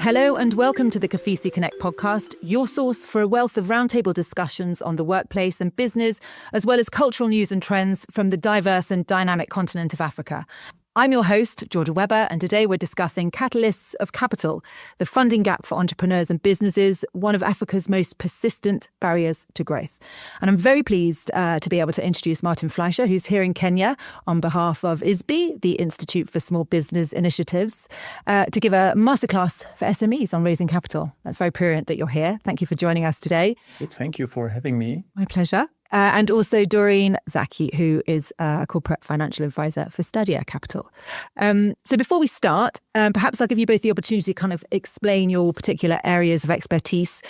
Hello and welcome to the KOFISI Connect podcast, your source for a wealth of roundtable discussions on the workplace and business, as well as cultural news and trends from the diverse and dynamic continent of Africa. I'm your host, Georgia Webber, and today we're discussing catalysts of capital, the funding gap for entrepreneurs and businesses, one of Africa's most persistent barriers to growth. And I'm very pleased to be able to introduce Martin Fleischer, who's here in Kenya on behalf of ISBI, the Institute for Small Business Initiatives, to give a masterclass for SMEs on raising capital. That's very prudent that you're here. Thank you for joining us today. Thank you for having me. My pleasure. And also Doreen Zaki, who is a corporate financial advisor for Stadia Capital. So before we start, perhaps I'll give you both the opportunity to kind of explain your particular areas of expertise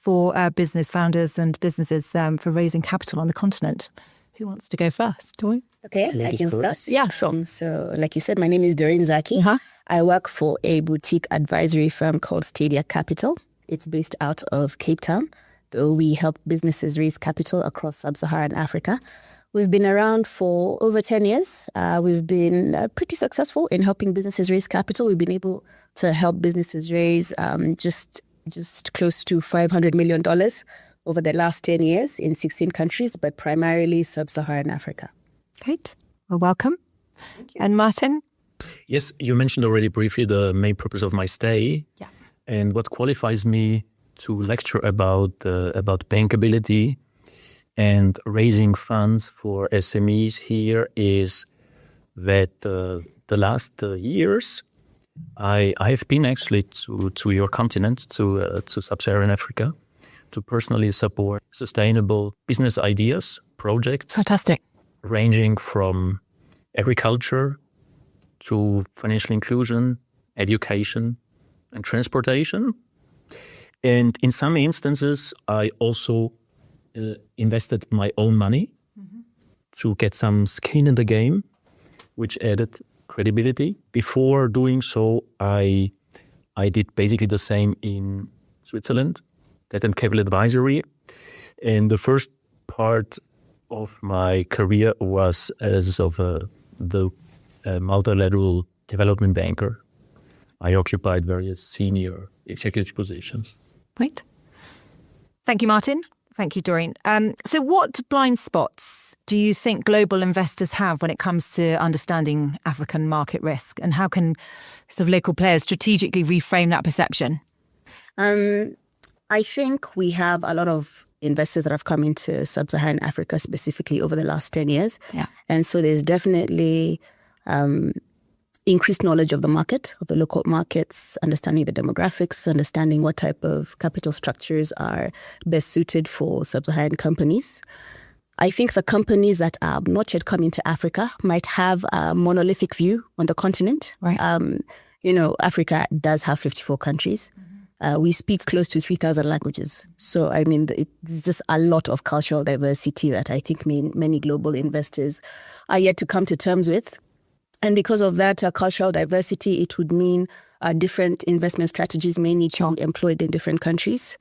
for business founders and businesses for raising capital on the continent. Who wants to go first? Doreen? Okay, Ladies I can first. start. Yeah, sure. So like you said, my name is Doreen Zaki. I work for a boutique advisory firm called Stadia Capital. It's based out of Cape Town. We help businesses raise capital across sub-Saharan Africa. We've been around for over 10 years. We've been pretty successful in helping businesses raise capital. We've been able to help businesses raise just close to $500 million over the last 10 years in 16 countries, but primarily sub-Saharan Africa. Great. Well, welcome. Thank you. And Martin? Yes, you mentioned already briefly the main purpose of my stay. Yeah. And what qualifies me to lecture about bankability and raising funds for SMEs here is that the last years I have been actually to your continent, to sub-Saharan Africa, to personally support sustainable business ideas, projects. Fantastic. Ranging from agriculture to financial inclusion, education, and transportation. And in some instances, I also invested my own money to get some skin in the game, which added credibility. Before doing so, I did basically the same in Switzerland, debt and capital advisory. And the first part of my career was as of the multilateral development banker. I occupied various senior executive positions. Great. Thank you, Martin. Thank you, Doreen. So what blind spots do you think global investors have when it comes to understanding African market risk? And how can sort of local players strategically reframe that perception? I think we have a lot of investors that have come into sub-Saharan Africa specifically over the last 10 years. Yeah. And so there's definitely increased knowledge of the market, of the local markets, understanding the demographics, understanding what type of capital structures are best suited for sub-Saharan companies. I think the companies that are not yet coming to Africa might have a monolithic view on the continent. Right. Africa does have 54 countries. We speak close to 3,000 languages. So, I mean, it's just a lot of cultural diversity that I think many global investors are yet to come to terms with. And because of that cultural diversity, it would mean different investment strategies may need to be employed in different countries.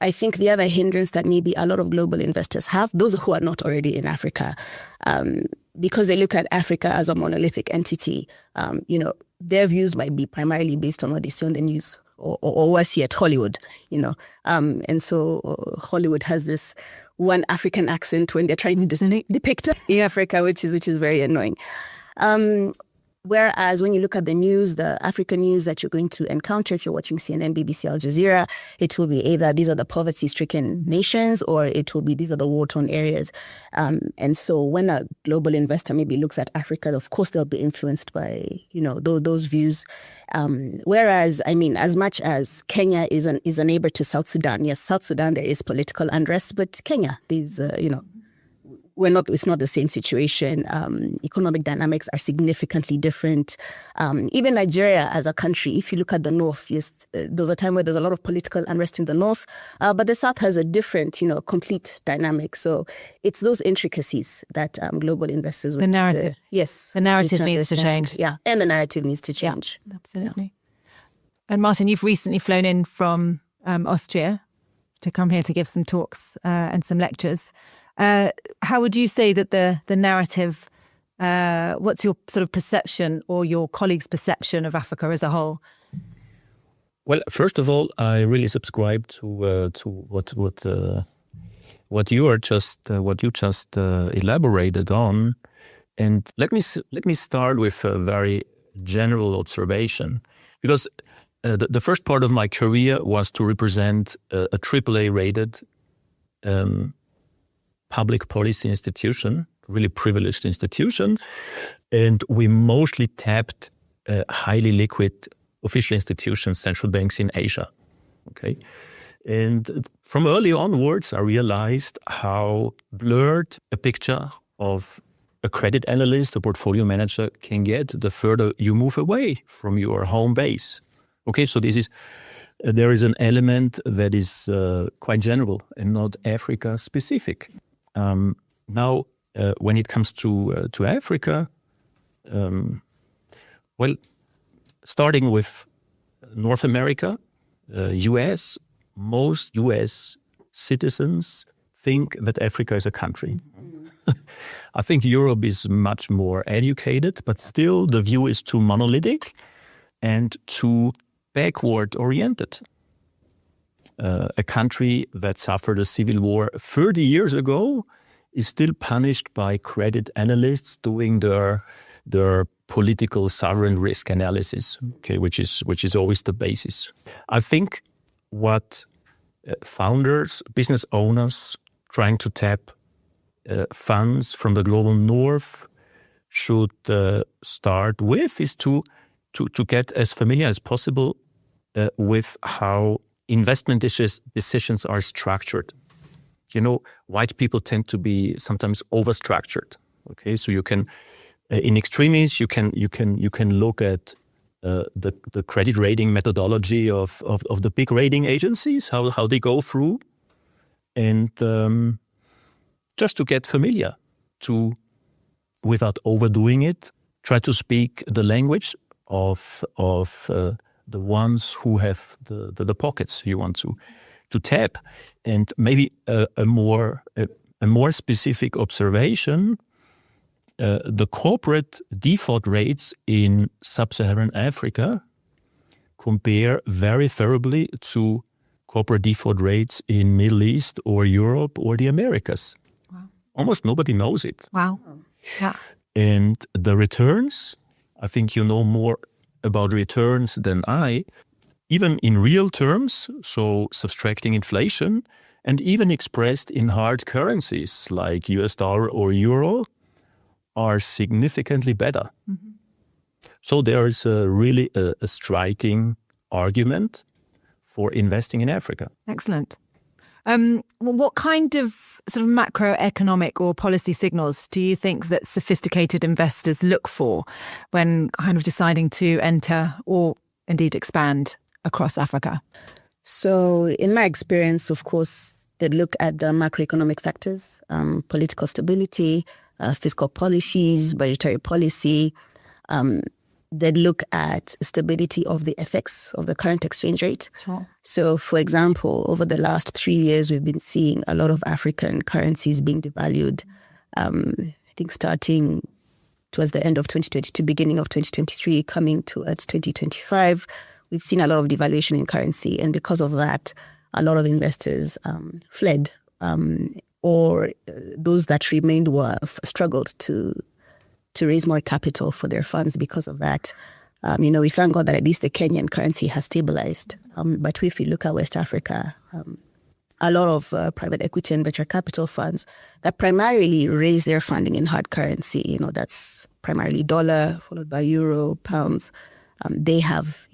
I think the other hindrance that maybe a lot of global investors have, those who are not already in Africa, because they look at Africa as a monolithic entity, their views might be primarily based on what they see on the news or what see at Hollywood, And so Hollywood has this one African accent when they're trying to depict Africa, which is very annoying. Whereas when you look at the news, the African news that you're going to encounter, if you're watching CNN, BBC, Al Jazeera, it will be either these are the poverty-stricken nations or it will be these are the war-torn areas. And so when a global investor maybe looks at Africa, of course, they'll be influenced by, those views. Whereas, I mean, as much as Kenya is a neighbor to South Sudan, yes, South Sudan, there is political unrest, but Kenya, it's not the same situation. Economic dynamics are significantly different. Even Nigeria as a country, if you look at the north, yes, there's a time where there's a lot of political unrest in the north, but the south has a different, complete dynamic. So it's those intricacies that global investors would... The narrative. Yes. The narrative needs to change. Yeah, and the narrative needs to change. Yeah, absolutely. Yeah. And Martin, you've recently flown in from Austria to come here to give some talks and some lectures. How would you say that the narrative, what's your sort of perception or your colleagues' perception of Africa as a whole? Well, first of all, I really subscribe to what you just elaborated on, and let me start with a very general observation, because the first part of my career was to represent a AAA rated public policy institution, really privileged institution, and we mostly tapped highly liquid official institutions, central banks in Asia. Okay, and from early onwards, I realized how blurred a picture of a credit analyst, a portfolio manager can get the further you move away from your home base. Okay, so there is an element that is quite general and not Africa specific. Now, when it comes to Africa, well, starting with North America, US, most US citizens think that Africa is a country. I think Europe is much more educated, but still the view is too monolithic and too backward oriented. A country that suffered a civil war 30 years ago is still punished by credit analysts doing their political sovereign risk analysis, okay, which is always the basis. I think what founders, business owners trying to tap funds from the global north should start with is to get as familiar as possible with how investment decisions are structured. You know, white people tend to be sometimes overstructured. Okay, so you can, in extremis, you can look at the credit rating methodology of the big rating agencies, how they go through, and just to get familiar, to, without overdoing it, try to speak the language of the ones who have the pockets you want to tap, and maybe a more specific observation. The corporate default rates in sub-Saharan Africa compare very favorably to corporate default rates in Middle East or Europe or the Americas. Wow. Almost nobody knows it. Wow. Yeah. And the returns, I think you know more about returns than I, even in real terms, so subtracting inflation, and even expressed in hard currencies like US dollar or euro, are significantly better. Mm-hmm. So there is really a striking argument for investing in Africa. Excellent. What kind of sort of macroeconomic or policy signals do you think that sophisticated investors look for when kind of deciding to enter or indeed expand across Africa? So in my experience, of course, they look at the macroeconomic factors, political stability, fiscal policies, budgetary policy. They look at stability of the FX, of the current exchange rate. Sure. So, for example, over the last 3 years, we've been seeing a lot of African currencies being devalued. I think starting towards the end of 2022, beginning of 2023, coming towards 2025, we've seen a lot of devaluation in currency. And because of that, a lot of investors fled, or those that remained struggled to raise more capital for their funds because of that. We thank God that at least the Kenyan currency has stabilized. But if we look at West Africa, a lot of private equity and venture capital funds that primarily raise their funding in hard currency, that's primarily dollar, followed by euro, pounds. They have,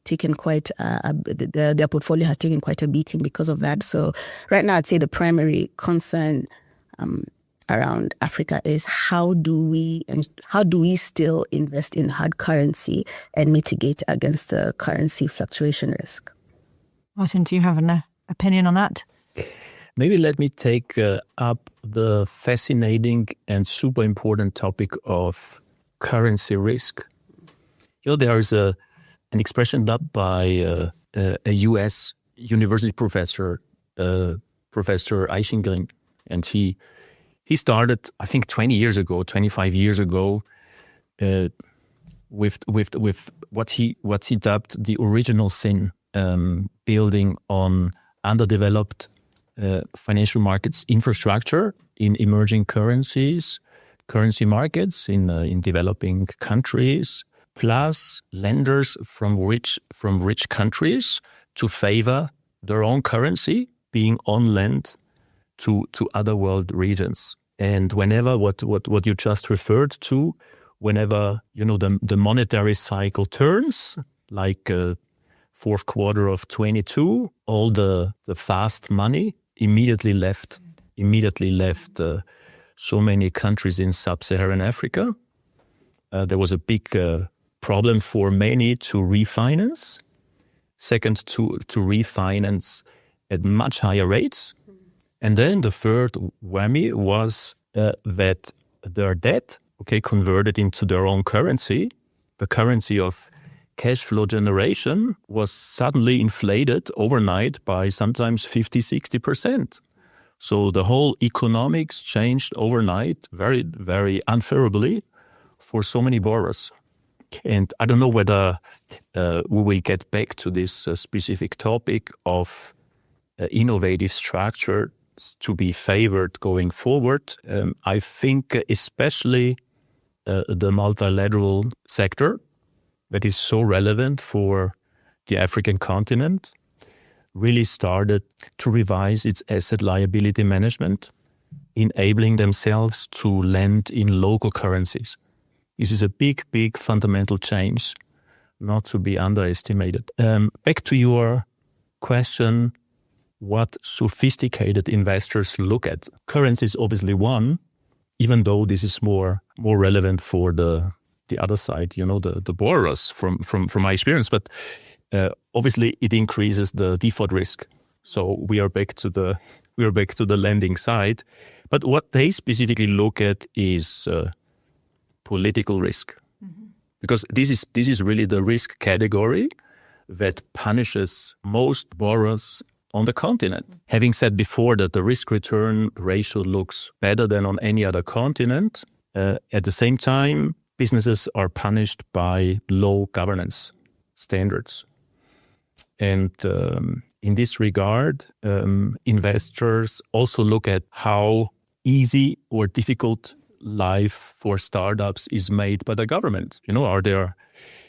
taken quite, their portfolio has taken quite a beating because of that. So right now, I'd say the primary concern around Africa is how do we still invest in hard currency and mitigate against the currency fluctuation risk? Martin, do you have an opinion on that? Maybe let me take up the fascinating and super important topic of currency risk. There is an expression dubbed by a US university professor, Professor Eichingring, and he started, I think, 25 years ago, with what he dubbed the original sin building on underdeveloped financial markets infrastructure in emerging currency markets in developing countries, plus lenders from rich countries to favor their own currency being on lend to other world regions. And whenever what you just referred to, whenever the monetary cycle turns, like fourth quarter of 22, all the fast money immediately left so many countries in sub-Saharan Africa. There was a big problem for many to refinance. Second, to refinance at much higher rates. And then the third whammy was that their debt, converted into their own currency, the currency of cash flow generation, was suddenly inflated overnight by sometimes 50-60%. So the whole economics changed overnight very, very unfavorably for so many borrowers. And I don't know whether we will get back to this specific topic of innovative structure to be favored going forward. I think especially the multilateral sector that is so relevant for the African continent really started to revise its asset liability management, enabling themselves to lend in local currencies. This is a big, big fundamental change, not to be underestimated. Back to your question, what sophisticated investors look at. Currency is obviously one, even though this is more relevant for the other side, the borrowers from my experience. But obviously it increases the default risk. So we are back to the lending side. But what they specifically look at is political risk, because this is really the risk category that punishes most borrowers on the continent. Having said before that the risk-return ratio looks better than on any other continent, at the same time, businesses are punished by low governance standards. And in this regard, investors also look at how easy or difficult life for startups is made by the government.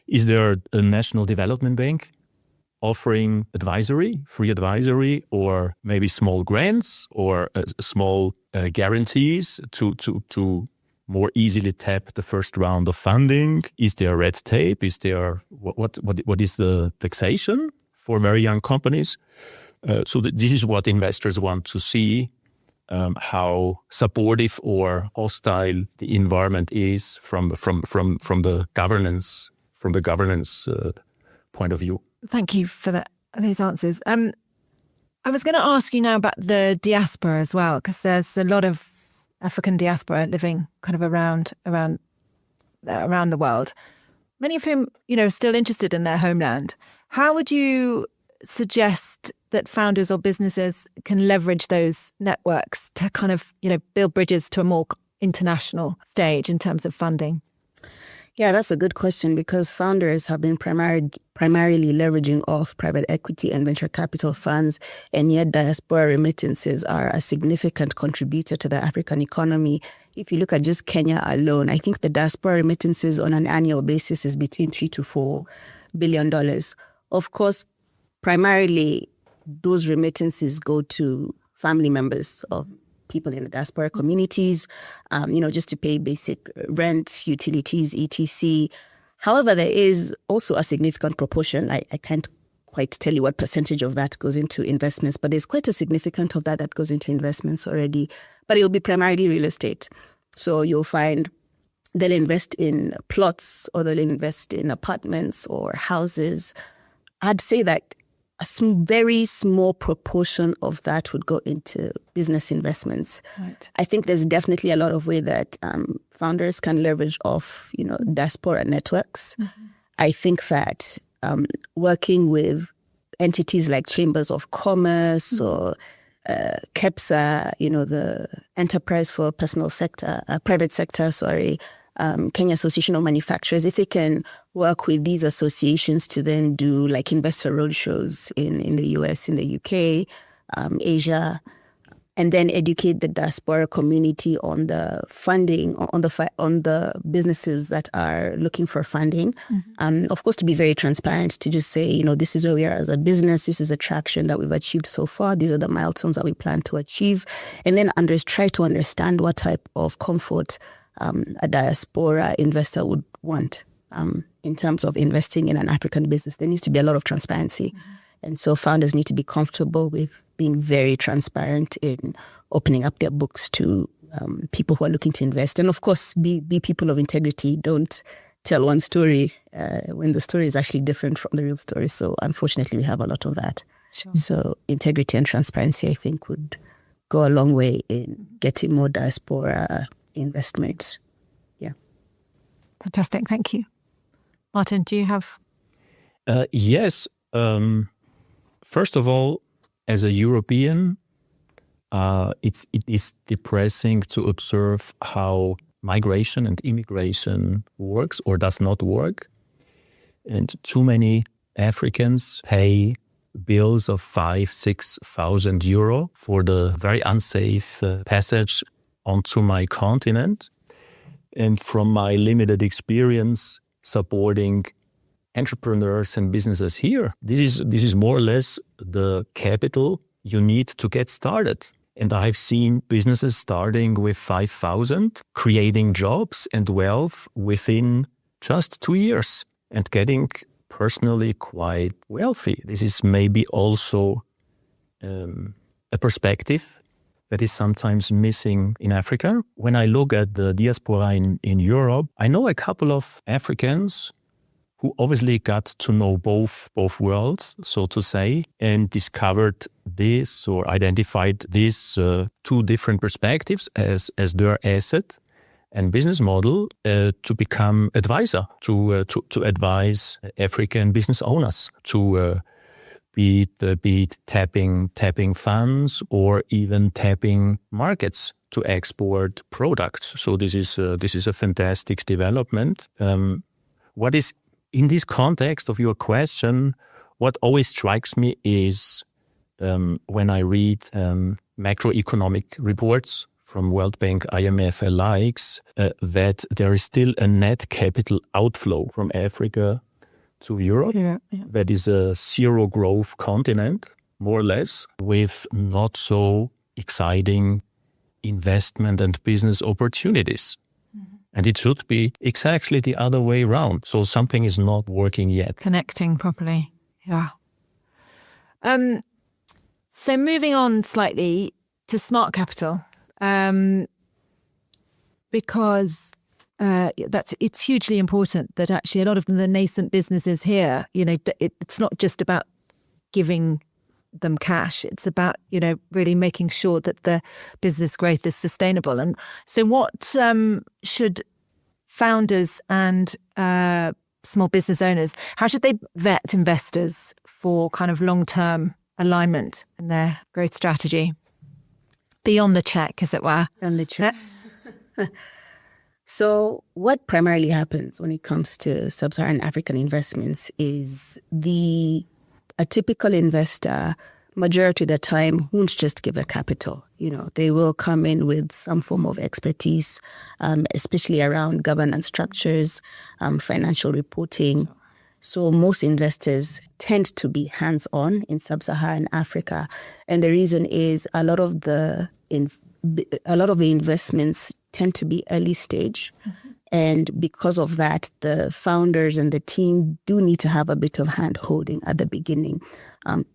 Is there a national development bank offering free advisory, or maybe small grants or small guarantees to more easily tap the first round of funding? Is there red tape? Is there what is the taxation for very young companies? So this is what investors want to see, how supportive or hostile the environment is from the governance point of view. Thank you for those answers. I was going to ask you now about the diaspora as well, because there's a lot of African diaspora living kind of around the world, many of whom, are still interested in their homeland. How would you suggest that founders or businesses can leverage those networks to kind of, build bridges to a more international stage in terms of funding? Yeah, that's a good question, because founders have been primarily leveraging off private equity and venture capital funds, and yet diaspora remittances are a significant contributor to the African economy. If you look at just Kenya alone, I think the diaspora remittances on an annual basis is between $3 to $4 billion. Of course, primarily those remittances go to family members of people in the diaspora communities, just to pay basic rent, utilities, etc. However, there is also a significant proportion. I can't quite tell you what percentage of that goes into investments, but there's quite a significant of that goes into investments already. But it'll be primarily real estate. So you'll find they'll invest in plots, or they'll invest in apartments or houses. I'd say that a very small proportion of that would go into business investments. Right. I think there's definitely a lot of way that founders can leverage off, diaspora networks. Mm-hmm. I think that working with entities like chambers of commerce, mm-hmm. or KEPSA, the enterprise for private sector, Kenya Association of Manufacturers, if they can work with these associations to then do like investor roadshows in the US, in the UK, Asia, and then educate the diaspora community on the funding, on the businesses that are looking for funding. Of course, to be very transparent, to just say, this is where we are as a business, this is the traction that we've achieved so far, these are the milestones that we plan to achieve, and then try to understand what type of comfort a diaspora investor would want in terms of investing in an African business. There needs to be a lot of transparency. And so founders need to be comfortable with being very transparent in opening up their books to people who are looking to invest. And of course, be people of integrity. Don't tell one story when the story is actually different from the real story. So unfortunately, we have a lot of that. Sure. So integrity and transparency, I think, would go a long way in getting more diaspora investment. Yeah. Fantastic. Thank you. Martin, do you have? Yes. First of all, as a European, it is depressing to observe how migration and immigration works or does not work. And too many Africans pay bills of 5,000-6,000 euro for the very unsafe passage onto my continent. And from my limited experience supporting entrepreneurs and businesses here, this is more or less the capital you need to get started. And I've seen businesses starting with 5,000, creating jobs and wealth within just 2 years and getting personally quite wealthy. This is maybe also a perspective that is sometimes missing in Africa. When I look at the diaspora in Europe, I know a couple of Africans who obviously got to know both worlds, so to say, and discovered this or identified these two different perspectives as their asset and business model to become advisor, to advise African business owners to be it tapping funds or even tapping markets to export products. So this is a fantastic development. What is in this context of your question, what always strikes me is when I read macroeconomic reports from World Bank, IMF, and likes, that there is still a net capital outflow from Africa to Europe. Yeah. That is a zero growth continent, more or less, with not so exciting investment and business opportunities. And it should be exactly the other way around. So something is not working yet. Connecting properly. Yeah. So moving on slightly to smart capital, because it's hugely important that actually a lot of the nascent businesses here, it's not just about giving them cash. It's about, really making sure that the business growth is sustainable. And so what should founders and small business owners, how should they vet investors for kind of long-term alignment in their growth strategy? Beyond the check, as it were. Beyond the check. So what primarily happens when it comes to sub-Saharan African investments is a typical investor, majority of the time, won't just give a capital. They will come in with some form of expertise, especially around governance structures, financial reporting. So most investors tend to be hands-on in sub-Saharan Africa. And the reason is a lot of the investments tend to be early stage. Mm-hmm. And because of that, the founders and the team do need to have a bit of hand-holding at the beginning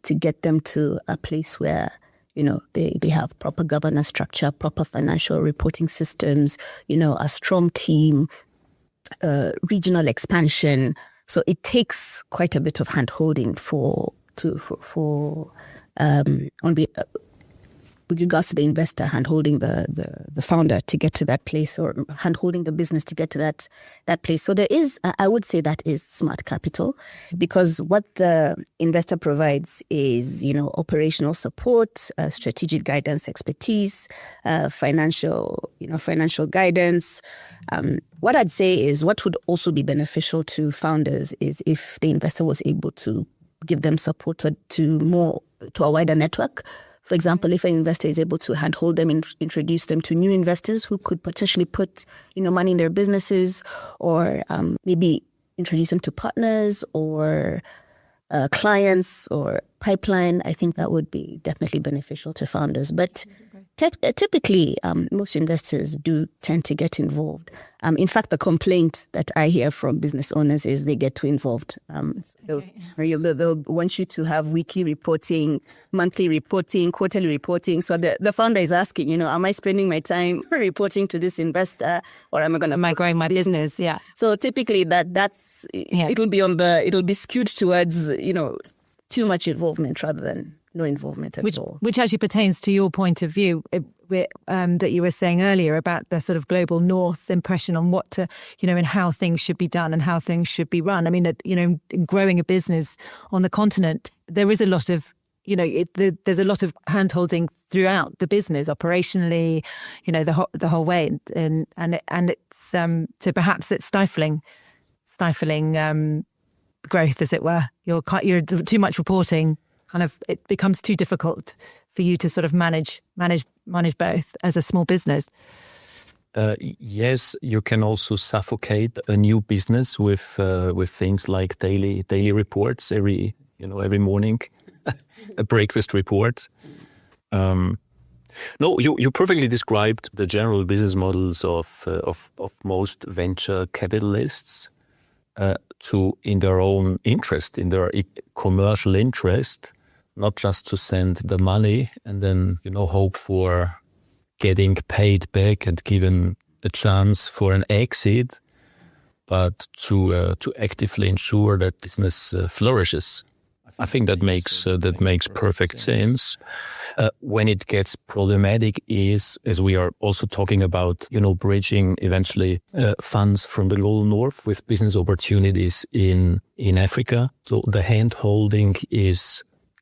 to get them to a place where, they have proper governance structure, proper financial reporting systems, a strong team, regional expansion. So it takes quite a bit of hand-holding with regards to the investor hand-holding the founder to get to that place, or hand-holding the business to get to that place. So there is, I would say, that is smart capital, because what the investor provides is, operational support, strategic guidance, expertise, financial guidance. What I'd say is what would also be beneficial to founders is if the investor was able to give them support to a wider network. For example, if an investor is able to handhold them, introduce them to new investors who could potentially put, money in their businesses, or maybe introduce them to partners or clients or pipeline, I think that would be definitely beneficial to founders. But typically, most investors do tend to get involved. In fact, the complaint that I hear from business owners is they get too involved. They'll want you to have weekly reporting, monthly reporting, quarterly reporting. So the founder is asking, am I spending my time reporting to this investor, or am I going to growing my business? Yeah. So typically it'll be skewed towards, too much involvement rather than no involvement at all. Which actually pertains to your point of view that you were saying earlier about the sort of global north impression on what to, and how things should be done and how things should be run. I mean, growing a business on the continent, there is a lot of, there's a lot of hand-holding throughout the business operationally, the whole way. And it's, so perhaps it's stifling growth, as it were. You're too much reporting. Kind of, it becomes too difficult for you to sort of manage both as a small business. Yes, you can also suffocate a new business with things like daily reports every morning, a breakfast report. No, you perfectly described the general business models of most venture capitalists. In their own interest, in their commercial interest, not just to send the money and then, hope for getting paid back and given a chance for an exit, but to actively ensure that business flourishes. I think that makes perfect sense. When it gets problematic is, as we are also talking about, bridging eventually funds from the global north with business opportunities in Africa. So the hand-holding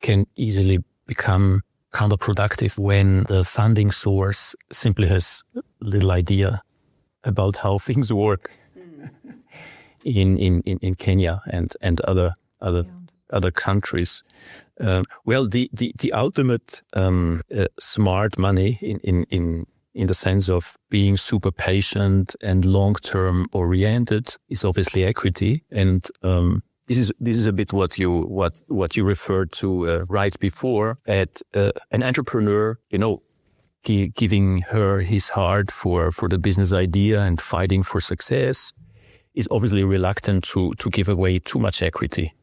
can easily become counterproductive when the funding source simply has little idea about how things work in Kenya and other countries. The ultimate smart money in the sense of being super patient and long-term oriented is obviously equity, and this is a bit what you referred to right before. At an entrepreneur, giving her his heart for the business idea and fighting for success, is obviously reluctant to give away too much equity.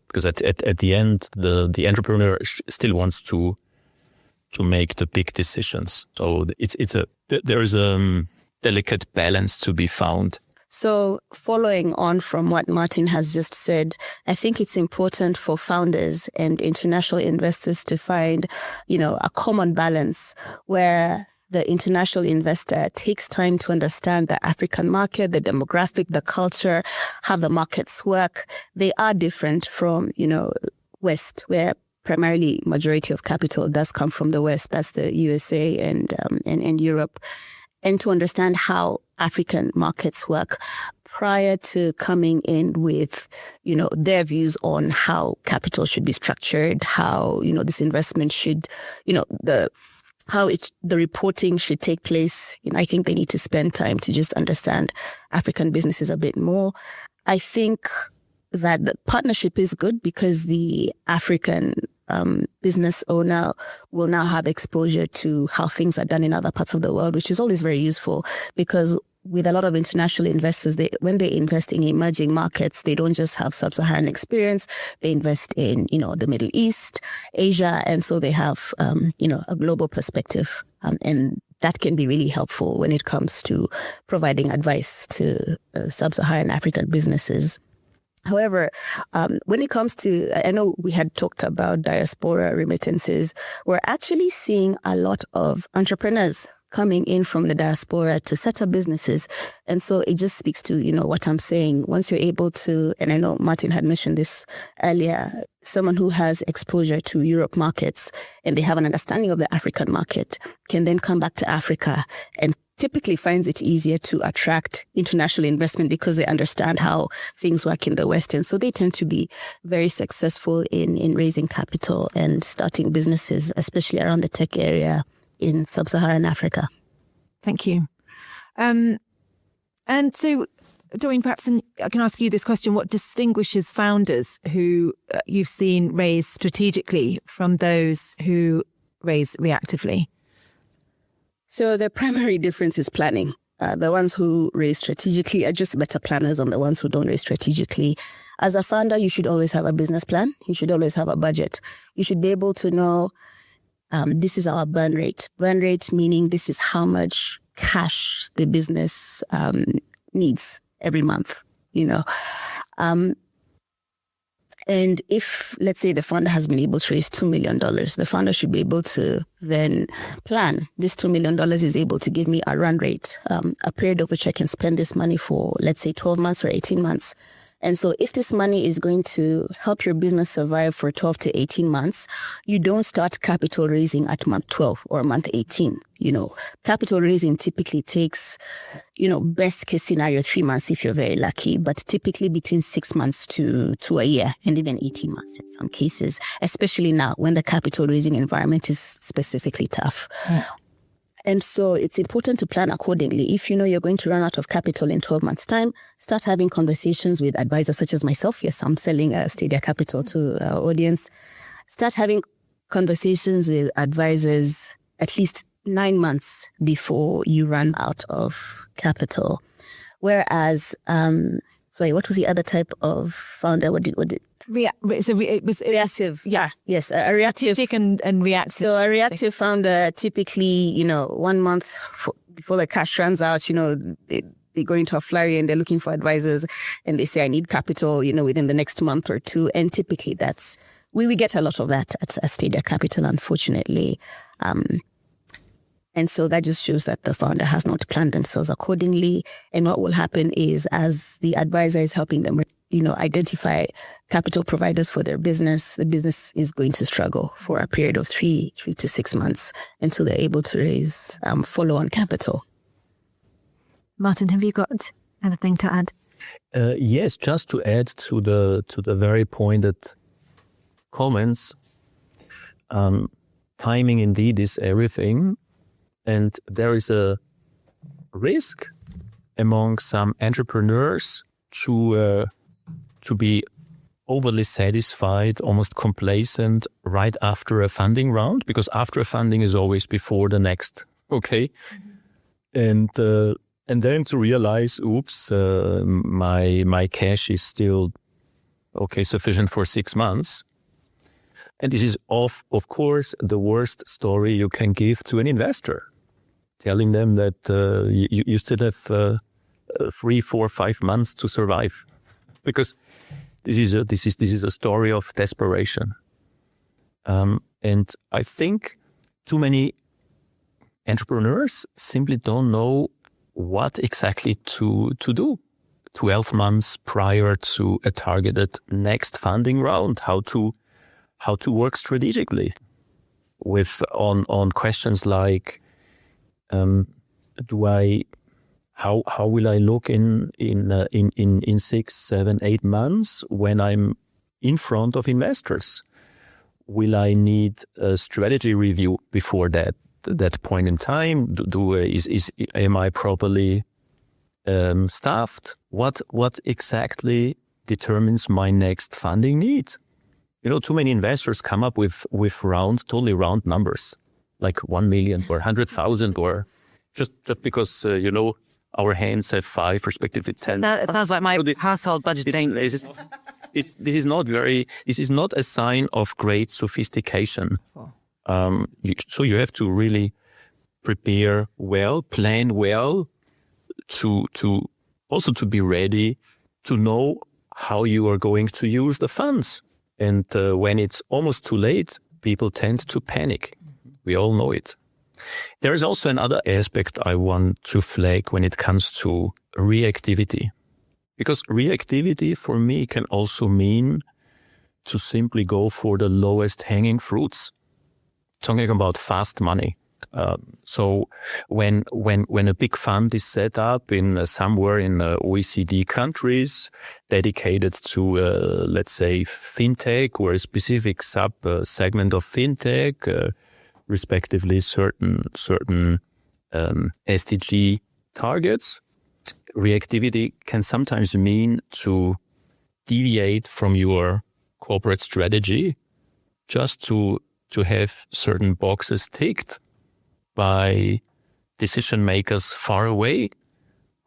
Because at the end, the entrepreneur still wants to make the big decisions. So there is a delicate balance to be found. So following on from what Martin has just said, I think it's important for founders and international investors to find, a common balance where the international investor takes time to understand the African market, the demographic, the culture, how the markets work. They are different from, West, where primarily majority of capital does come from the West. That's the USA and Europe. And to understand how African markets work prior to coming in with, their views on how capital should be structured, how, this investment should, how the reporting should take place. I think they need to spend time to just understand African businesses a bit more. I think that the partnership is good because the African business owner will now have exposure to how things are done in other parts of the world, which is always very useful because with a lot of international investors, when they invest in emerging markets, they don't just have sub-Saharan experience. They invest in, the Middle East, Asia, and so they have, a global perspective. And that can be really helpful when it comes to providing advice to sub-Saharan African businesses. However, when it comes to, I know we had talked about diaspora remittances, we're actually seeing a lot of entrepreneurs coming in from the diaspora to set up businesses. And so it just speaks to, what I'm saying. Once you're able to, and I know Martin had mentioned this earlier, someone who has exposure to Europe markets and they have an understanding of the African market can then come back to Africa and typically finds it easier to attract international investment because they understand how things work in the West. And so they tend to be very successful in raising capital and starting businesses, especially around the tech area in sub-Saharan Africa. Thank you. And so, Doreen, perhaps I can ask you this question. What distinguishes founders who you've seen raise strategically from those who raise reactively? So the primary difference is planning. The ones who raise strategically are just better planners than the ones who don't raise strategically. As a founder, you should always have a business plan. You should always have a budget. You should be able to know this is our burn rate. Burn rate meaning this is how much cash the business needs every month, And if, let's say, the founder has been able to raise $2 million, the founder should be able to then plan. This $2 million is able to give me a run rate, a period of which I can spend this money for, let's say, 12 months or 18 months. And so if this money is going to help your business survive for 12 to 18 months, you don't start capital raising at month 12 or month 18. Capital raising typically takes, best case scenario, 3 months if you're very lucky, but typically between 6 months to a year and even 18 months in some cases, especially now when the capital raising environment is specifically tough. Yeah. And so it's important to plan accordingly. If you know you're going to run out of capital in 12 months' time, start having conversations with advisors such as myself. Yes, I'm selling Stadia Capital to our audience. Start having conversations with advisors at least 9 months before you run out of capital. Whereas, what was the other type of founder? What did it was reactive. Yeah. Yes. A reactive. Strategic and reactive. So a reactive founder typically, 1 month before the cash runs out, they go into a flurry and they're looking for advisors and they say, I need capital, within the next month or two. And typically we get a lot of that at Stadia Capital, unfortunately. And so that just shows that the founder has not planned themselves accordingly. And what will happen is, as the advisor is helping them, identify capital providers for their business, the business is going to struggle for a period of 3 to 6 months until they're able to raise follow-on capital. Martin, have you got anything to add? Yes, just to add to the very pointed comments. Timing indeed is everything. And there is a risk among some entrepreneurs to be overly satisfied, almost complacent right after a funding round, because after a funding is always before the next, okay? Mm-hmm. And then to realize, oops, my cash is still sufficient for 6 months. And this is of course the worst story you can give to an investor, telling them that you still have 3, 4, 5 months to survive, because this is a story of desperation. And I think too many entrepreneurs simply don't know what exactly to do 12 months prior to a targeted next funding round, how to work strategically with on questions like, how will I look in 6, 7, 8 months when I'm in front of investors? Will I need a strategy review before that point in time? Am I properly staffed? What exactly determines my next funding need? Too many investors come up with totally round numbers, like 1 million or 100,000, or just because our hands have 5, respectively 10. That sounds like my household budgeting. This is not a sign of great sophistication. So you have to really prepare well, plan well, to be ready, to know how you are going to use the funds. And when it's almost too late, people tend to panic. We all know it. There is also another aspect I want to flag when it comes to reactivity. Because reactivity for me can also mean to simply go for the lowest hanging fruits. Talking about fast money. So when a big fund is set up in somewhere in OECD countries dedicated to, let's say, fintech or a specific segment of fintech, respectively certain SDG targets, reactivity can sometimes mean to deviate from your corporate strategy just to have certain boxes ticked by decision makers far away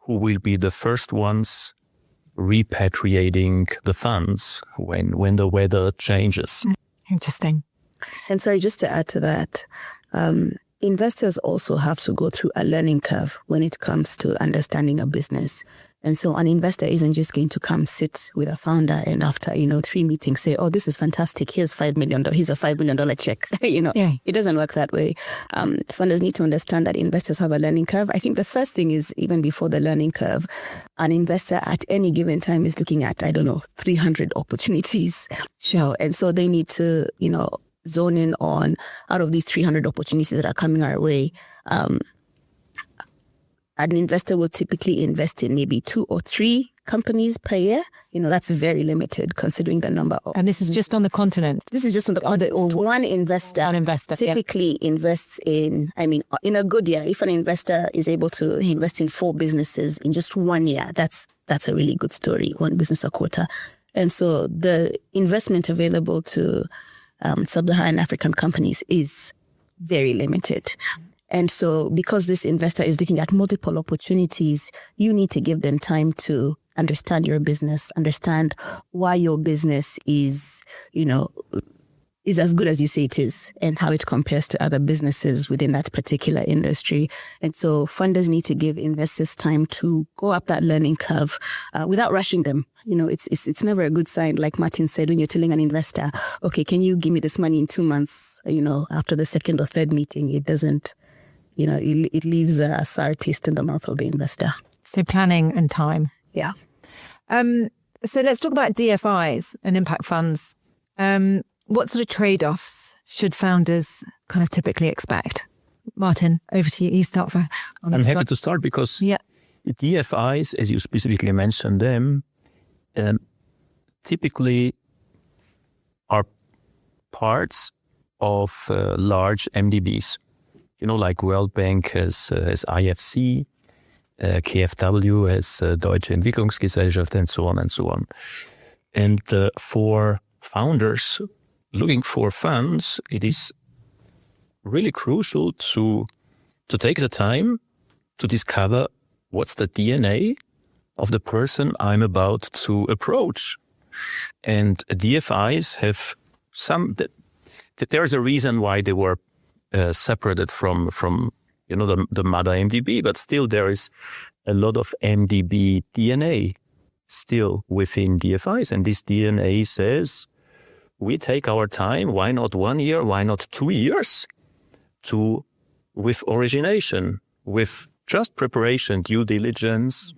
who will be the first ones repatriating the funds when the weather changes. Interesting. And sorry, just to add to that, investors also have to go through a learning curve when it comes to understanding a business. And so an investor isn't just going to come sit with a founder and after, 3 meetings say, oh, this is fantastic. Here's $5 million. Here's a $5 million check. It doesn't work that way. Funders need to understand that investors have a learning curve. I think the first thing is even before the learning curve, an investor at any given time is looking at, 300 opportunities. Sure. And so they need to, zone in on out of these 300 opportunities that are coming our way. An investor will typically invest in maybe 2 or 3 companies per year. That's very limited considering the number of. And this is just on the continent. This is just on the continent. One investor typically invests in a good year. If an investor is able to invest in 4 businesses in just 1 year, that's a really good story. 1 business a quarter. And so the investment available to sub-Saharan African companies is very limited. And so because this investor is looking at multiple opportunities, you need to give them time to understand your business, understand why your business is as good as you say it is and how it compares to other businesses within that particular industry. And so funders need to give investors time to go up that learning curve without rushing them. It's never a good sign, like Martin said, when you're telling an investor, okay, can you give me this money in 2 months? After the second or third meeting, it doesn't. It leaves a sour taste in the mouth of the investor. So planning and time. Yeah. So let's talk about DFIs and impact funds. What sort of trade-offs should founders kind of typically expect? Martin, over to you. You start for. I'm happy to start because DFIs, as you specifically mentioned them, typically are parts of large MDBs. Like World Bank has IFC, KfW has Deutsche Entwicklungsgesellschaft, and so on and so on. And for founders looking for funds, it is really crucial to take the time to discover what's the DNA of the person I'm about to approach. And DFIs have that there's a reason why they were separated from the mother MDB, but still there is a lot of MDB DNA still within DFIs, and this DNA says we take our time. Why not 1 year? Why not 2 years? With origination, with just preparation, due diligence,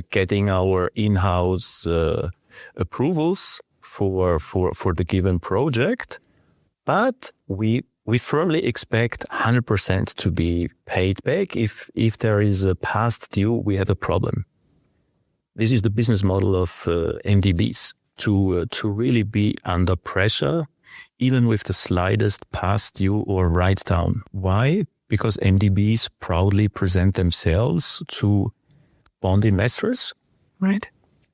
getting our in-house approvals for the given project, but we firmly expect 100% to be paid back. If there is a past due, we have a problem. This is the business model of MDBs, to really be under pressure, even with the slightest past due or write down. Why? Because MDBs proudly present themselves to bond investors, right,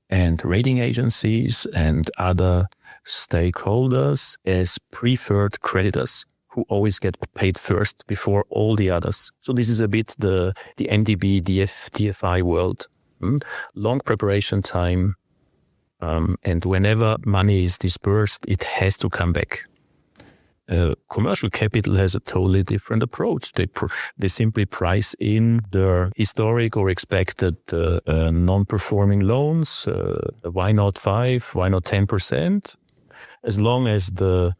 and rating agencies and other stakeholders as preferred creditors who always get paid first before all the others. So this is a bit the MDB, DFI world. Long preparation time, and whenever money is dispersed, it has to come back. Commercial capital has a totally different approach. They simply price in their historic or expected non-performing loans. Why not 5? Why not 10%? As long as the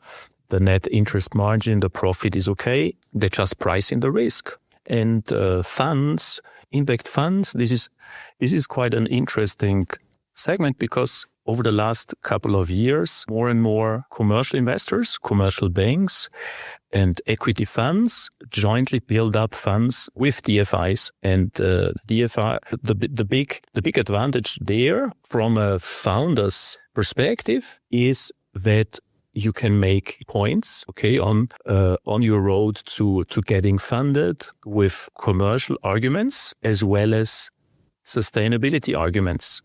net interest margin, the profit is okay, they just price in the risk. And funds, impact funds, this is quite an interesting segment because over the last couple of years, more and more commercial investors, commercial banks, and equity funds jointly build up funds with DFIs. And DFI, the big advantage there from a founder's perspective is that you can make points, okay, on your road to getting funded with commercial arguments as well as sustainability arguments.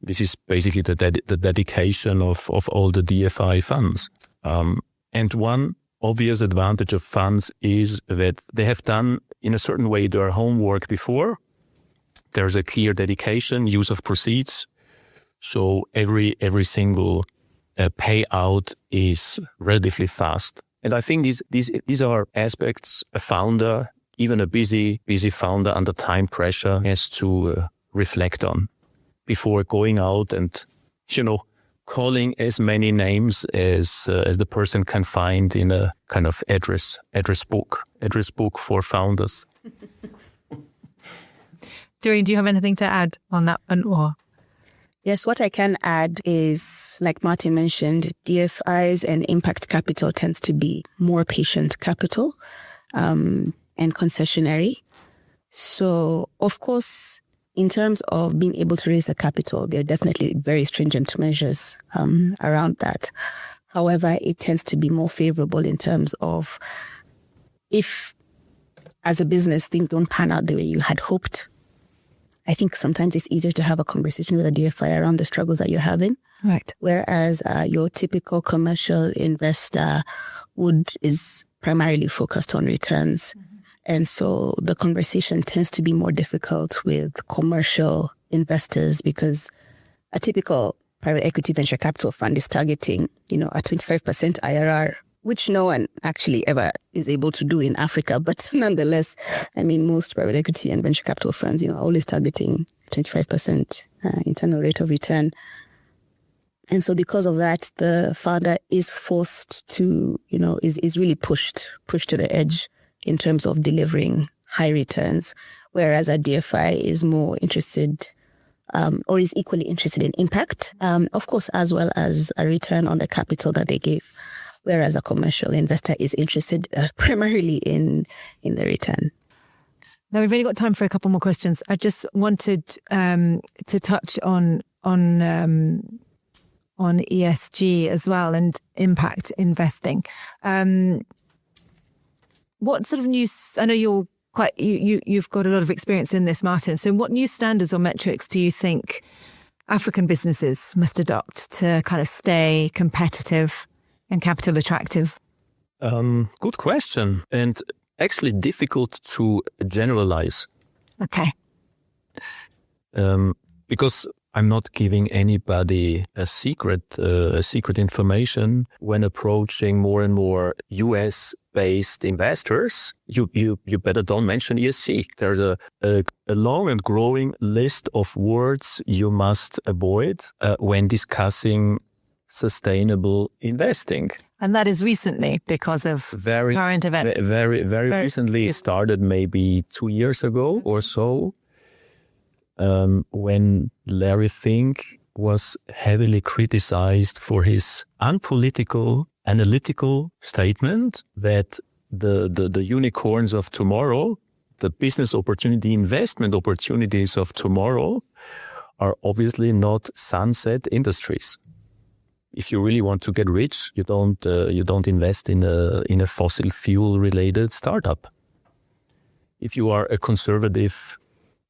This is basically the dedication of all the DFI funds. And one obvious advantage of funds is that they have done, in a certain way, their homework before. There's a clear dedication, use of proceeds. So every single payout is relatively fast. And I think these are aspects a founder, even a busy founder under time pressure, has to reflect on before going out and, calling as many names as the person can find in a kind of address book for founders. Doreen, do you have anything to add on that? Yes, what I can add is, like Martin mentioned, DFIs and impact capital tends to be more patient capital and concessionary. So, of course, in terms of being able to raise the capital, there are definitely very stringent measures around that. However, it tends to be more favorable in terms of if, as a business, things don't pan out the way you had hoped. I think sometimes it's easier to have a conversation with a DFI around the struggles that you're having. Right. Whereas your typical commercial investor is primarily focused on returns. Mm-hmm. And so the conversation tends to be more difficult with commercial investors because a typical private equity venture capital fund is targeting, a 25% IRR, which no one actually ever is able to do in Africa. But nonetheless, most private equity and venture capital funds, are always targeting 25% internal rate of return. And so because of that, the founder is forced to, is really pushed to the edge in terms of delivering high returns, whereas a DFI is more interested or is equally interested in impact, of course, as well as a return on the capital that they gave, whereas a commercial investor is interested primarily in the return. Now, we've only got time for a couple more questions. I just wanted to touch on ESG as well and impact investing. What sort of new? I know you've got a lot of experience in this, Martin. So, what new standards or metrics do you think African businesses must adopt to kind of stay competitive and capital attractive? Good question, and actually difficult to generalize. Okay. Because I'm not giving anybody a secret information when approaching more and more US-based investors. You better don't mention ESG. There's a long and growing list of words you must avoid when discussing sustainable investing. And that is recently because of current events. Very recently. It started maybe 2 years ago or so. When Larry Fink was heavily criticized for his unpolitical, analytical statement that the unicorns of tomorrow, the business opportunity, investment opportunities of tomorrow are obviously not sunset industries. If you really want to get rich, you don't invest in a fossil fuel related startup. If you are a conservative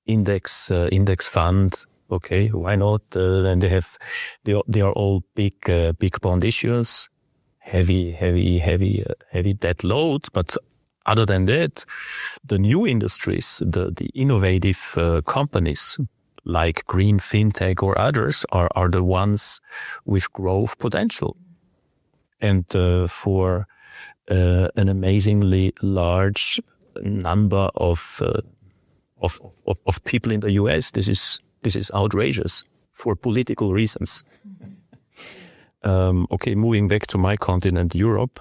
index fund, okay, why not? And they are all big bond issuers, heavy debt load. But other than that, the new industries, the innovative companies like green fintech or others are the ones with growth potential. And for an amazingly large number of people in the US. This is outrageous for political reasons. Okay, moving back to my continent, Europe.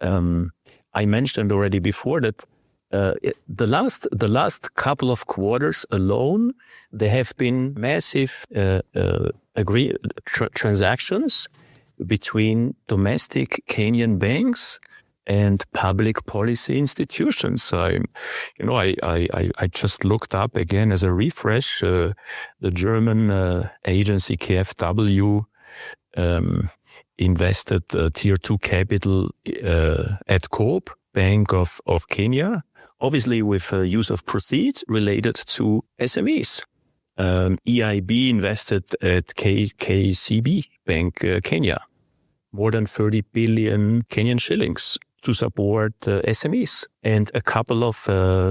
I mentioned already before that the last couple of quarters alone, there have been massive transactions between domestic Kenyan banks and public policy institutions. I just looked up again as a refresh. The German agency KfW invested Tier 2 capital at Coop, Bank of Kenya, obviously with use of proceeds related to SMEs. EIB invested at KCB Bank Kenya, more than 30 billion Kenyan shillings to support SMEs, and a couple of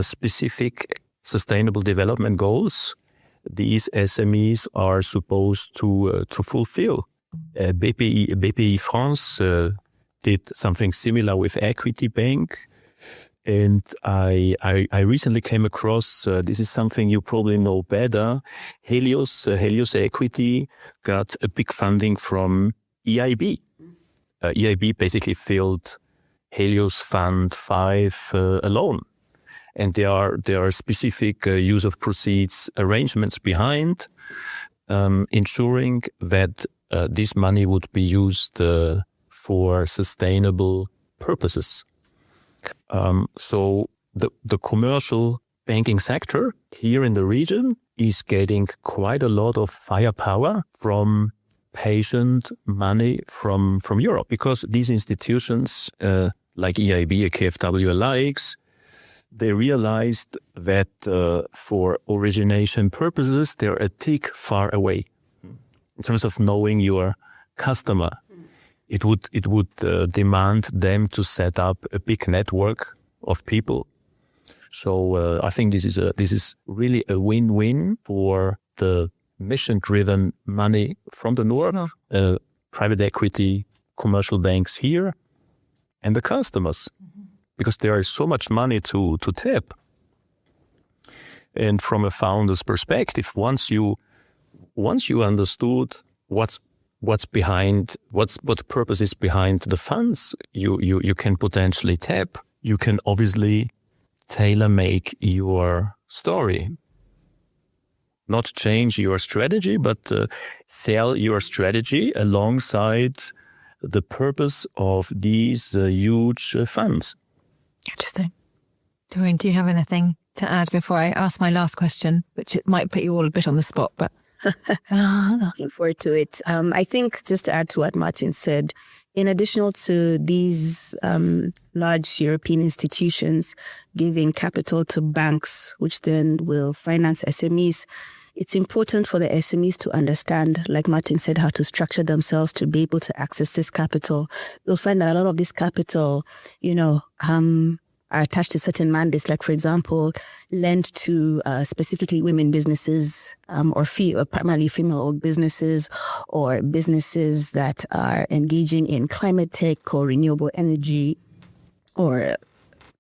specific sustainable development goals these SMEs are supposed to fulfill. BPI France did something similar with Equity Bank. And I recently came across, this is something you probably know better, Helios Equity got a big funding from EIB. EIB basically filled Helios Fund 5 alone. And there are specific use of proceeds arrangements behind, ensuring that this money would be used for sustainable purposes. So the commercial banking sector here in the region is getting quite a lot of firepower from patient money from Europe, because these institutions like EIB, KfW likes, they realized that for origination purposes, they're a tick far away in terms of knowing your customer. It would demand them to set up a big network of people. So I think this is really a win-win for the mission-driven money from the north, private equity, commercial banks here, and the customers, because there is so much money to tap. And from a founder's perspective, once you understood what purpose is behind the funds you can potentially tap, you can obviously tailor-make your story. Not change your strategy, but sell your strategy alongside the purpose of these huge funds. Interesting. Doreen, do you have anything to add before I ask my last question, which it might put you all a bit on the spot, but... Looking forward to it. I think just to add to what Martin said, in addition to these large European institutions giving capital to banks, which then will finance SMEs, it's important for the SMEs to understand, like Martin said, how to structure themselves to be able to access this capital. You'll find that a lot of this capital, are attached to certain mandates, like, for example, lend to specifically women businesses or primarily female-owned businesses, or businesses that are engaging in climate tech or renewable energy or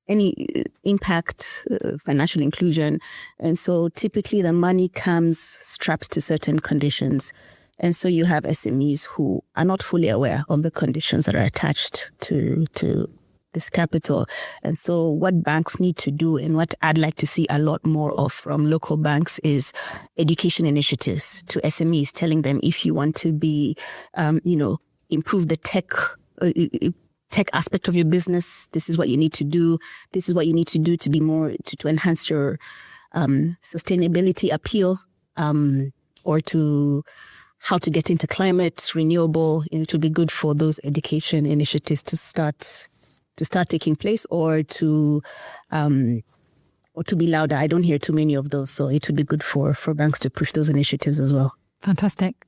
any impact, financial inclusion. And so typically the money comes strapped to certain conditions. And so you have SMEs who are not fully aware of the conditions that are attached to this capital. And so what banks need to do, and what I'd like to see a lot more of from local banks, is education initiatives to SMEs, telling them, if you want to be, improve the tech aspect of your business, this is what you need to do. This is what you need to do to be more, to enhance your sustainability appeal, or to how to get into climate, renewable. It would be good for those education initiatives to start taking place, or to be louder. I don't hear too many of those, so it would be good for banks to push those initiatives as well. Fantastic,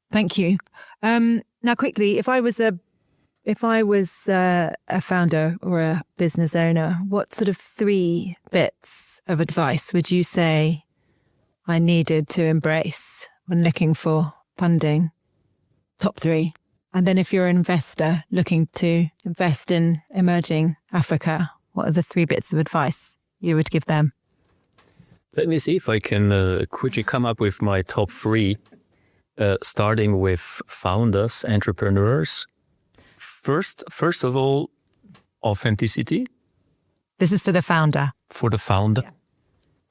thank you. Now, quickly, if I was a founder or a business owner, what sort of 3 bits of advice would you say I needed to embrace when looking for funding? Top 3. And then if you're an investor looking to invest in emerging Africa, what are the 3 bits of advice you would give them? Let me see if I can quickly come up with my top 3, starting with founders, entrepreneurs. First of all, authenticity. This is for the founder. For the founder. Yeah.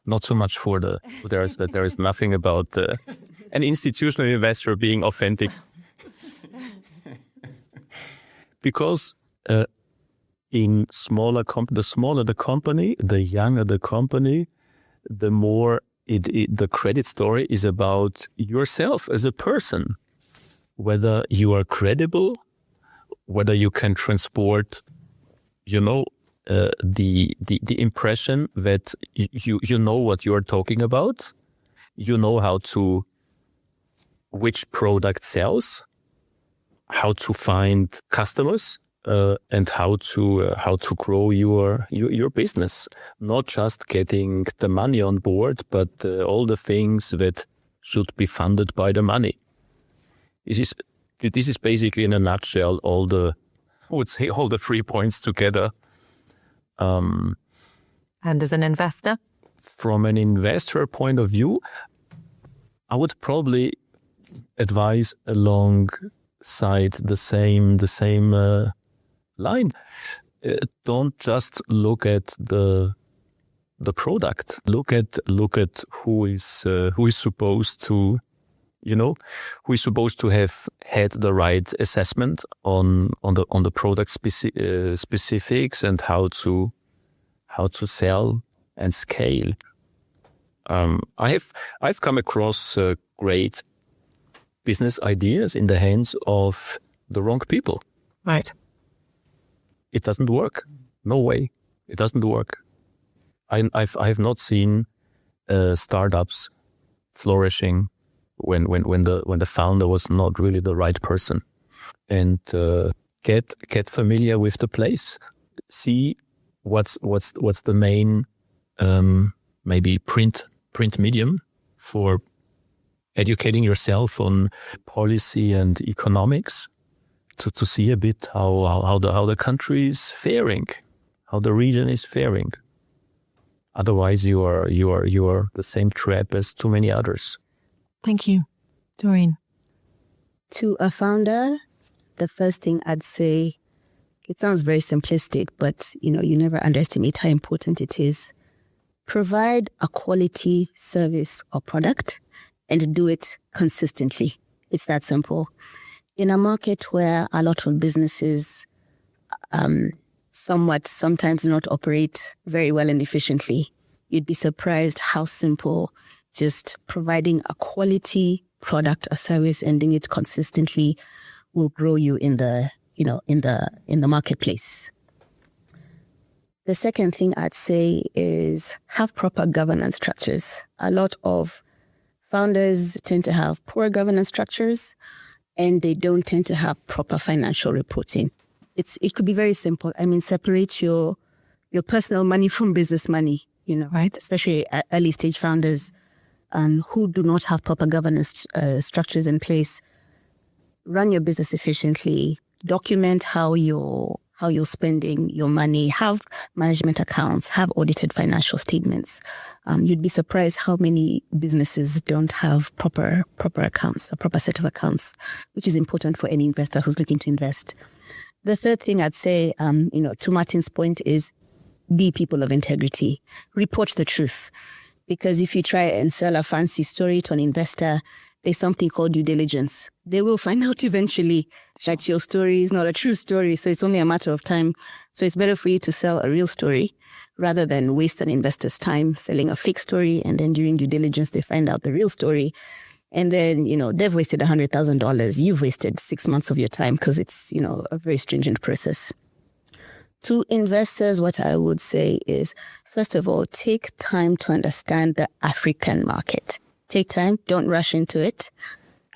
Not so much for there is nothing about an institutional investor being authentic. Because in the smaller the company, the younger the company, the more the credit story is about yourself as a person. Whether you are credible, whether you can transport, the impression that you know what you are talking about, you know which product sells, how to find customers, and how to grow your business. Not just getting the money on board, but all the things that should be funded by the money. This is basically, in a nutshell, all the 3 points together. And as an investor? From an investor point of view, I would probably advise alongside the same line. Don't just look at the product. Look at who is supposed to, who is supposed to have had the right assessment on the product specifics and how to sell and scale. I've come across great business ideas in the hands of the wrong people. Right. It doesn't work. No way. It doesn't work. I've not seen startups flourishing when the founder was not really the right person. And get familiar with the place. See what's the main maybe print medium for educating yourself on policy and economics, to see a bit how the country is faring, how the region is faring. Otherwise, you are the same trap as too many others. Thank you, Doreen. To a founder, the first thing I'd say, it sounds very simplistic, but you never underestimate how important it is. Provide a quality service or product and do it consistently. It's that simple. In a market where a lot of businesses sometimes not operate very well and efficiently, you'd be surprised how simple just providing a quality product or service and doing it consistently will grow you in the marketplace. The second thing I'd say is have proper governance structures. A lot of founders tend to have poor governance structures, and they don't tend to have proper financial reporting. It could be very simple. Separate your personal money from business money, right? Especially early stage founders who do not have proper governance structures in place. Run your business efficiently. Document how you're spending your money. Have management accounts. Have audited financial statements. You'd be surprised how many businesses don't have proper accounts, a proper set of accounts, which is important for any investor who's looking to invest. The third thing I'd say, to Martin's point, is be people of integrity. Report the truth. Because if you try and sell a fancy story to an investor, there's something called due diligence. They will find out eventually that your story is not a true story, so it's only a matter of time. So it's better for you to sell a real story rather than waste an investor's time selling a fake story, and then during due diligence, they find out the real story. And then, they've wasted $100,000. You've wasted 6 months of your time because it's, a very stringent process. To investors, what I would say is, first of all, take time to understand the African market. Take time, don't rush into it.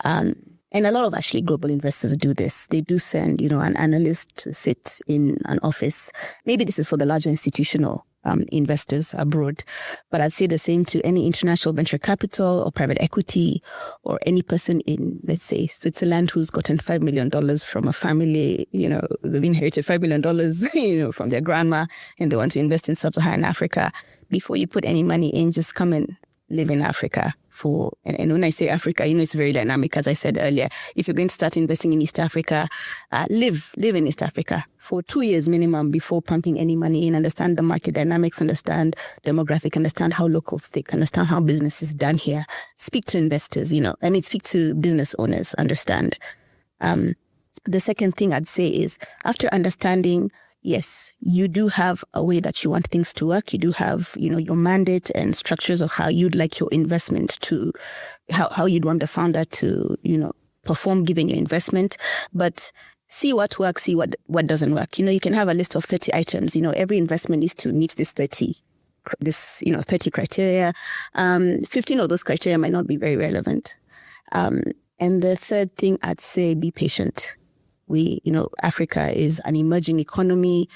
And a lot of actually global investors do this. They do send, an analyst to sit in an office. Maybe this is for the larger institutional investors abroad. But I'd say the same to any international venture capital or private equity or any person in, let's say, Switzerland who's gotten $5 million from a family, they've inherited $5 million, from their grandma, and they want to invest in sub-Saharan Africa. Before you put any money in, just come and live in Africa. And when I say Africa, it's very dynamic, as I said earlier. If you're going to start investing in East Africa, live in East Africa for 2 years minimum before pumping any money in. Understand the market dynamics, understand demographic, understand how locals think, understand how business is done here. Speak to investors, speak to business owners, understand. The second thing I'd say is, after understanding, yes, you do have a way that you want things to work. You do have, your mandate and structures of how you'd like your investment to, how you'd want the founder to, perform given your investment. But see what works, see what doesn't work. You can have a list of 30 items. Every investment needs to meet this 30 criteria. 15 of those criteria might not be very relevant. And the third thing I'd say, be patient. Africa is an emerging economy,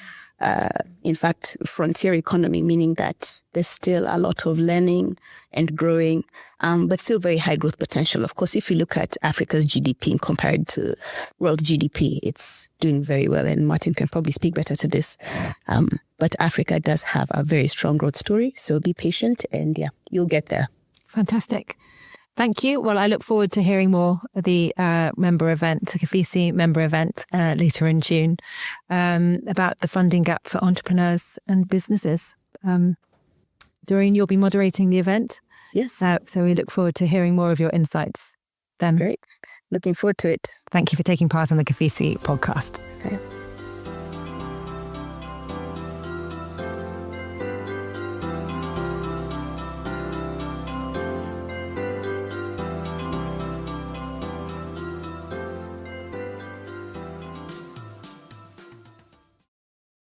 in fact, frontier economy, meaning that there's still a lot of learning and growing, but still very high growth potential. Of course, if you look at Africa's GDP compared to world GDP, it's doing very well. And Martin can probably speak better to this. But Africa does have a very strong growth story. So be patient and you'll get there. Fantastic. Thank you. Well, I look forward to hearing more of the member event, the KOFISI member event later in June, about the funding gap for entrepreneurs and businesses. Doreen, you'll be moderating the event. Yes. So we look forward to hearing more of your insights then. Great. Looking forward to it. Thank you for taking part on the KOFISI podcast. Okay.